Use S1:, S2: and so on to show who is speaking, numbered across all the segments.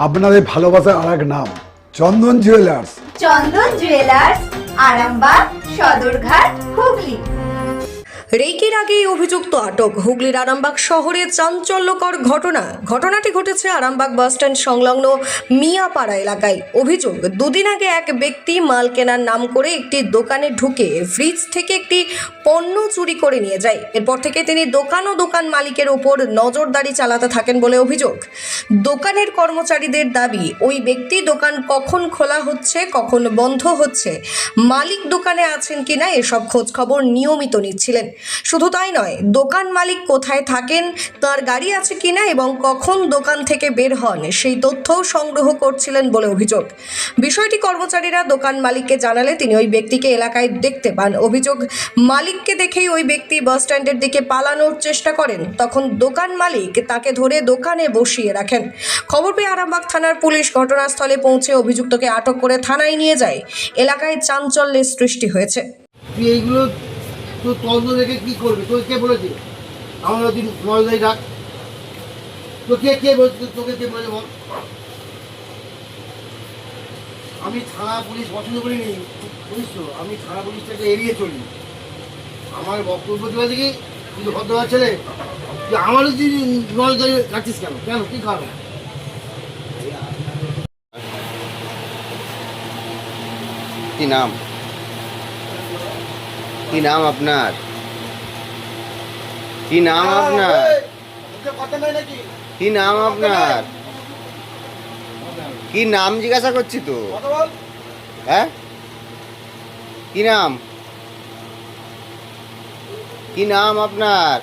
S1: আপনাদের ভালোবাসার আর এক নাম চন্দন জুয়েলার্স।
S2: চন্দন জুয়েলার্স, আরামবাগ, সদরঘাট, হুগলি।
S3: রেকির আগেই অভিযুক্ত আটক। হুগলির আরামবাগ শহরে চাঞ্চল্যকর ঘটনাটি ঘটেছে আরামবাগ বাসস্ট্যান্ড সংলগ্ন মিয়াপাড়া এলাকায়। অভিযোগ, দুদিন আগে এক ব্যক্তি মাল কেনার নাম করে একটি দোকানে ঢুকে ফ্রিজ থেকে একটি পণ্য চুরি করে নিয়ে যায়। এরপর থেকে তিনি দোকান মালিকের ওপর নজরদারি চালাতে থাকেন বলে অভিযোগ। দোকানের কর্মচারীদের দাবি, ওই ব্যক্তি দোকান কখন খোলা হচ্ছে, কখন বন্ধ হচ্ছে, মালিক দোকানে আছেন কিনা এসব খোঁজ খবর নিয়মিত নিচ্ছিলেন। শুধু তাই নয়, দোকান মালিক কোথায় থাকেন, তার গাড়ি আছে কিনা এবং কখন দোকান থেকে বের হন সেই তথ্যও সংগ্রহ করছিলেন বলে অভিযোগ। বিষয়টি কর্মচারীরা দোকান মালিককে জানালে তিনি ওই ব্যক্তিকে এলাকায় দেখতে পান। অভিযোগ, মালিককে দেখেই ওই ব্যক্তি বাস স্ট্যান্ডের দিকে পালানোর চেষ্টা করেন। তখন দোকান মালিক তাকে ধরে দোকানে বসিয়ে রাখেন। খবর পেয়ে আরামবাগ থানার পুলিশ ঘটনাস্থলে পৌঁছে অভিযুক্তকে আটক করে থানায় নিয়ে যায়। এলাকায় চাঞ্চল্যের সৃষ্টি হয়েছে।
S4: এইগুলো তো তদন্ত দেখে কি করবে? তোকে কে বলেছে আমার ওদিন নজরদারি রাখ? কে বলছে? তোকে কে বলেছে বল? আমি থানা পুলিশ পছন্দ করিনি, বুঝিস তো? আমি থানা পুলিশটাকে এড়িয়ে চলি। আমার বক্তব্য দেওয়া দেখি কিন্তু ভদ্রভাব ছেলে, তুই আমারও যদি নজরদারি রাখছিস কেন? কেন কি কারণ?
S5: কি নাম? কি নাম আপনার? কি নাম আপনার? কি নাম আপনার? কি নাম জিজ্ঞাসা করছি তো। হ্যাঁ, কি নাম? কি নাম আপনার?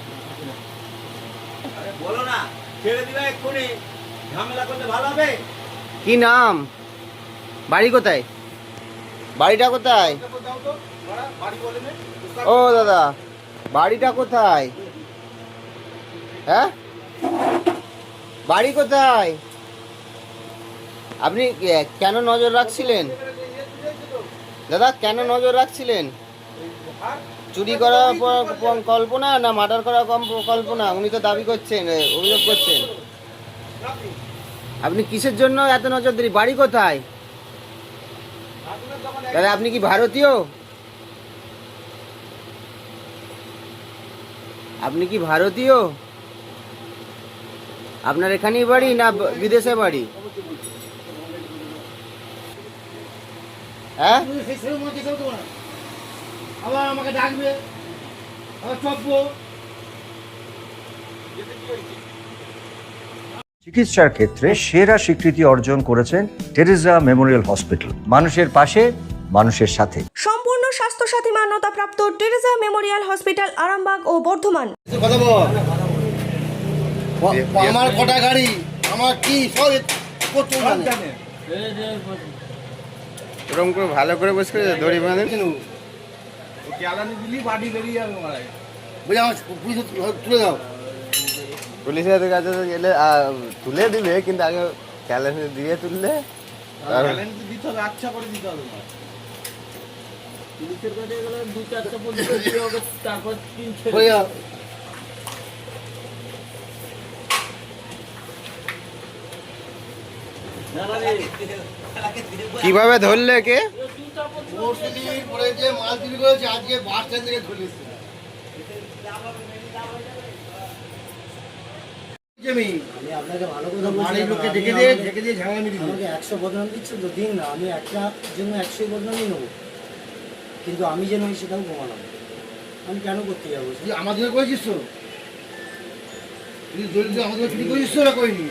S6: বলো না, ছেড়ে দিলে এক্ষুনি ঝামেলা করতে ভালো হবে।
S5: কি নাম? বাড়ি কোথায়? বাড়িটা কোথায়? ও দাদা, বাড়িটা কোথায়? হ্যাঁ, বাড়ি কোথায়? আপনি কেন নজর রাখছিলেন দাদা? কেন নজর রাখছিলেন? চুরি করার কল্পনা না মার্ডার করার কল্পনা? উনি তো দাবি করছেন, অভিযোগ করছেন। আপনি কিসের জন্য এত নজরদারি? বাড়ি কোথায় দাদা? আপনি কি ভারতীয়? আপনি কি ভারতীয়? আপনার এখানেই বাড়ি না বিদেশে বাড়ি? হ্যাঁ,
S4: আবার আমাকে ডাকবে, আবার চপবো।
S7: চিকিৎসার ক্ষেত্রে সেরা স্বীকৃতি অর্জন করেছেন টেরেসা মেমোরিয়াল হসপিটাল। মানুষের পাশে, মানুষের সাথে।
S3: সম্পূর্ণ স্বাস্থ্যসাথী মান্যতাপ্রাপ্ত টেরেসা মেমোরিয়াল হসপিটাল, আরামবাগ ও বর্ধমান।
S4: কথা বল। আমার কটা গাড়ি, আমার কি সব জানে।
S5: এরকম করে ভালো করে বসে করে দড়ি বাঁধেন।
S6: জ্বালানি দিলি বাড়ি বেরিয়ে যাবে মারাই।
S4: বুঝে আমার পুলিশ তুলে দাও।
S5: পুলিশের কাছে গেলে তুলে দিবে, কিন্তু আগে চ্যালেঞ্জ দিয়ে তুললে
S6: চ্যালেঞ্জ দিতে হবে, আচ্ছা করে দিতে হবে। পুলিশের কাছে গেলে 2-4টা পর্যন্ত দিয়ে হবে, তারপর 3 ছেড়ে
S4: হয়ে যাও।
S5: কিভাবে ধরলে কে?
S4: মুর্শিদির পরে যে মাল চুরি করেছে আজকে বাস স্ট্যান্ড থেকে ধরেছে।
S8: আমি আপনাকে ভালো কথা বলছি,
S4: লোককে ডেকে দিয়ে ঝামেলা মিটিয়ে
S8: আমাকে 100 বদনাম দিচ্ছে তো দিন না, আমি একটা জন্য 100 বদনামই নেবো, কিন্তু আমি যে নই সেটাও কমালাম। আমি কেন করতে যাবো?
S4: তুই আমাদের করেছিস তো? তুই জড়িত আমাদের চুরি করেছিস তো না করিনি?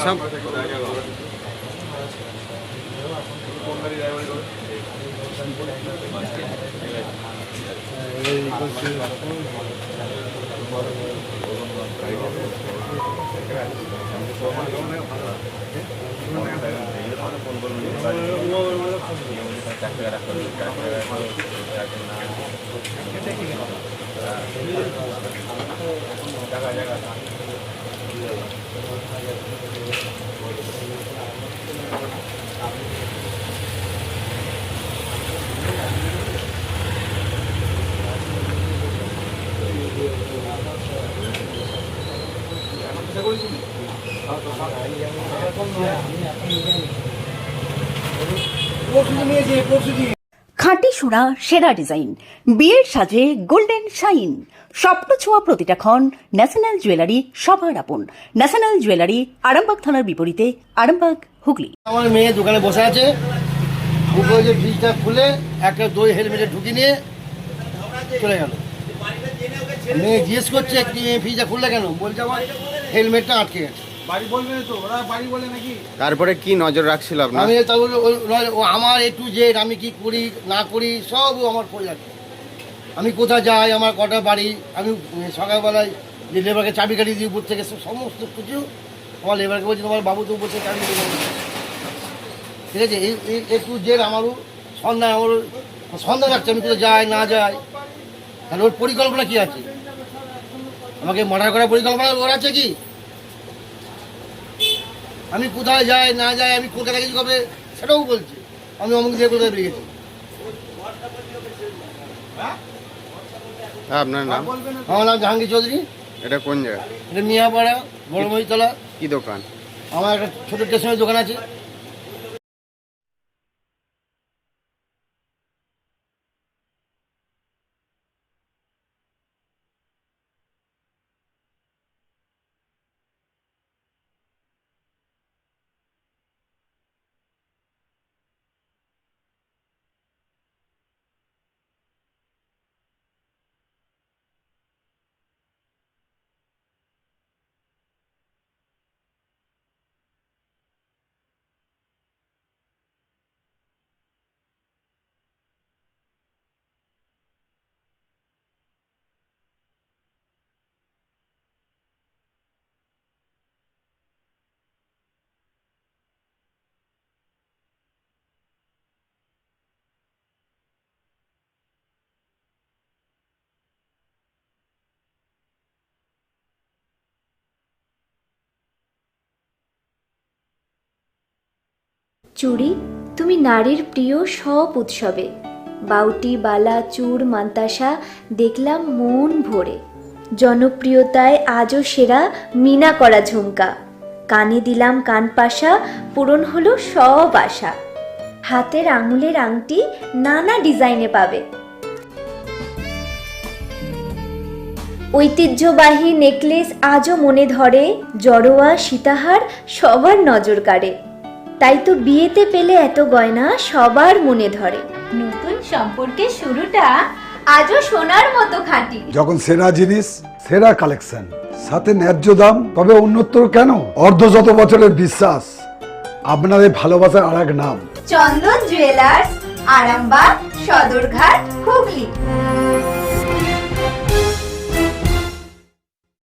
S5: সব
S9: খাঁটি সোনা সেরা ডিজাইন, বিয়ের সাজে গোল্ডেন শাইন, স্বপ্ন ছোঁয়া প্রতিটা ক্ষণ। ন্যাশনাল জুয়েলারি সবার আপন। ন্যাশনাল জুয়েলারি, আরামবাগ থানার বিপরীতে, আরামবাগ, হুগলি।
S4: আমার মেয়ে দোকানে বসে আছে, উপরে যে ফ্রিজটা খুলে একটা দই হেলমেটে ঢুকিয়ে নিয়ে চলে গেল। মেয়ে জিজ্ঞেস করছে ফ্রিজটা খুললে কেন, বলছে আমার হেলমেটটা আটকে গেছে।
S5: তারপরে কি নজর রাখছিল আপনার?
S4: আমি তাহলে আমার A to Z আমি কি করি না করি সব ও আমার খোঁজ রাখে। আমি কোথায় যাই, আমার কটা বাড়ি, আমি সকালবেলায় যে লেবারকে চাবি কাটিয়ে দিই উপর থেকে, সমস্ত কিছু আমার লেবারকে বলছি তোমার বাবু তো উপর থেকে চাবি কাটিয়ে দেবো। ঠিক আছে, এই A to Z আমারও সন্ধ্যা রাখছে আমি কোথায় যাই না যাই। তাহলে ওর পরিকল্পনা কি আছে, আমাকে মার্ডার করার পরিকল্পনা ওর আছে কি? আমি কোথায় যাই না যাই, আমি কলকাতা গেছি কবে সেটাও বলছি, আমি অমুক দিয়ে কোথায় বেরিয়েছি।
S5: আপনার নাম?
S4: আমার নাম জাহাঙ্গীর চৌধুরী।
S5: এটা কোন জায়গা?
S4: এটা মিয়াপাড়া বড় মহিতলা।
S5: কি দোকান?
S4: আমার একটা ছোট স্টেশনের দোকান আছে।
S10: চুড়ি, তুমি নারীর প্রিয় সব উৎসবে। বাউটি, বালা, চূড়, মান্তাসা দেখলাম মন ভরে। জনপ্রিয়তায় আজও সেরা মিনা করা ঝুমকা। কানে দিলাম কানপাশা, পূরণ হলো সব আশা। হাতের আঙুলের আংটি নানা ডিজাইনে পাবে। ঐতিহ্যবাহী নেকলেস আজও মনে ধরে। জড়োয়া, সীতাহার সবার নজর কাড়ে। তাই তো বিয়েতে পেলে এত গয়না সবার মনে ধরে।
S2: নতুন সম্পর্কের শুরুটা আজও সোনার মতো খাঁটি।
S1: যখন সেরা জিনিস, সেরা কালেকশন, সাথে ন্যায্য দাম, তবে উন্নতর কেন? অর্ধশত বছরের বিশ্বাস, আপনাদের ভালোবাসার আর এক নাম
S2: চন্দন জুয়েলার্স, আরামবাগ, সদরঘাট, হুগলি।